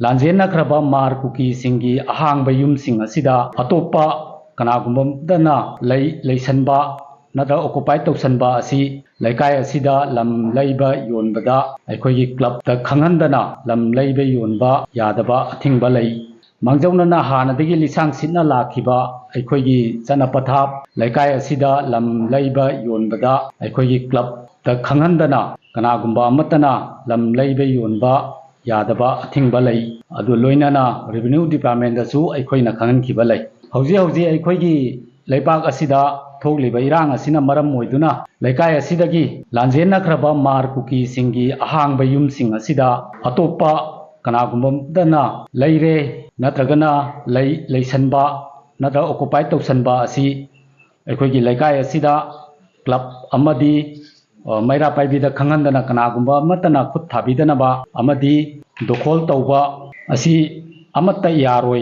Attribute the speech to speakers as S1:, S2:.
S1: ꯂꯥꯟꯖꯦꯟꯅꯈ꯭ꯔꯕ ꯃꯥꯔ ꯀꯨꯀꯤꯁꯤꯡꯒꯤ ꯑꯍꯥꯡꯕ ꯌꯨꯝꯁꯤꯡ ꯑꯁꯤꯗ ꯑꯇꯣꯞꯄ ꯀꯅꯥꯒꯨꯝꯕꯗꯅ ꯂꯩꯁꯟꯕ ꯅꯠꯇ꯭ꯔꯒ ꯑꯣꯀꯨꯄꯥꯏ ꯇꯧꯁꯟꯕ ꯑꯁꯤ ꯂꯩꯀꯥꯏ ꯑꯁꯤꯗ ꯂꯝ ꯂꯩꯕ ꯌꯣꯟꯕꯗ ꯑꯩꯈꯣꯏꯒꯤ ꯀ꯭ꯂꯕꯇ ꯈꯪꯍꯟꯗꯅ ꯂꯝ ꯂꯩꯕ ꯌꯣꯟꯕ ꯌꯥꯗꯕ ꯑꯊꯤꯡꯕ ꯂꯩ꯫ ꯃꯥꯡꯖꯧꯅꯅ ꯍꯥꯟꯅꯗꯒꯤ ꯂꯤꯁꯥꯡ ꯁꯤꯠꯅ ꯂꯥꯛꯈꯤꯕ ꯑꯩꯈꯣꯏꯒꯤ ꯆꯠꯅ ꯄꯊꯥꯞ ꯂꯩꯀꯥꯏ ꯑꯁꯤꯗ ꯂꯝ ꯂꯩꯕ ꯌꯣꯟꯕꯗ ꯑꯩꯈꯣꯏꯒꯤ ꯀ꯭ꯂꯕꯇ ꯈꯪꯍꯟꯗꯅ ꯀꯅꯥꯒꯨꯝꯕ ꯑꯃꯠꯇꯅ ꯂꯝ ꯂꯩꯕ ꯌꯣꯟꯕ ꯌꯥꯗꯕ ꯑꯊꯤꯡꯕ ꯂꯩ꯫ ꯑꯗꯨ ꯂꯣꯏꯅꯅ ꯔꯦꯚꯤꯅ꯭ꯌꯨ ꯗꯤꯄꯥꯔꯠꯃꯦꯟꯇꯁꯨ ꯑꯩꯈꯣꯏꯅ ꯈꯪꯍꯟꯈꯤꯕ ꯂꯩ꯫ ꯍꯧꯖꯤꯛ ꯑꯩꯈꯣꯏꯒꯤ ꯂꯩꯕꯥꯛ ꯑꯁꯤꯗ ꯊꯣꯛꯂꯤꯕ ꯏꯔꯥꯡ ꯑꯁꯤꯅ ꯃꯔꯝ ꯑꯣꯏꯗꯨꯅ ꯂꯩꯀꯥꯏ ꯑꯁꯤꯗꯒꯤ ꯂꯥꯟꯖꯦꯟꯅꯈ꯭ꯔꯕ ꯃꯥꯔ ꯀꯨꯀꯤꯁꯤꯡꯒꯤ ꯑꯍꯥꯡꯕ ꯌꯨꯝꯁꯤꯡ ꯑꯁꯤꯗ ꯑꯇꯣꯞꯄ ꯀꯅꯥꯒꯨꯝꯕꯗꯅ ꯂꯩꯔꯦ ꯅꯠꯇ꯭ꯔꯒꯅ ꯂꯩꯁꯟꯕ ꯅꯠꯇ꯭ꯔꯒ ꯑꯣꯀꯨꯄꯥꯏ ꯇꯧꯁꯟꯕ ꯑꯁꯤ ꯑꯩꯈꯣꯏꯒꯤ ꯂꯩꯀꯥꯏ ꯑꯁꯤꯗ ꯀ꯭ꯂꯕ ꯑꯃꯗꯤ ꯃꯩꯔꯥ ꯄꯥꯏꯕꯤꯗ ꯈꯪꯍꯟꯗꯅ ꯀꯅꯥꯒꯨꯝꯕ ꯑꯃꯠꯇꯅ ꯈꯨꯠ ꯊꯥꯕꯤꯗꯅꯕ ꯑꯃꯗꯤ ꯗꯣꯈꯣꯜ ꯇꯧꯕ ꯑꯁꯤ ꯑꯃꯠꯇ ꯌꯥꯔꯣꯏ꯫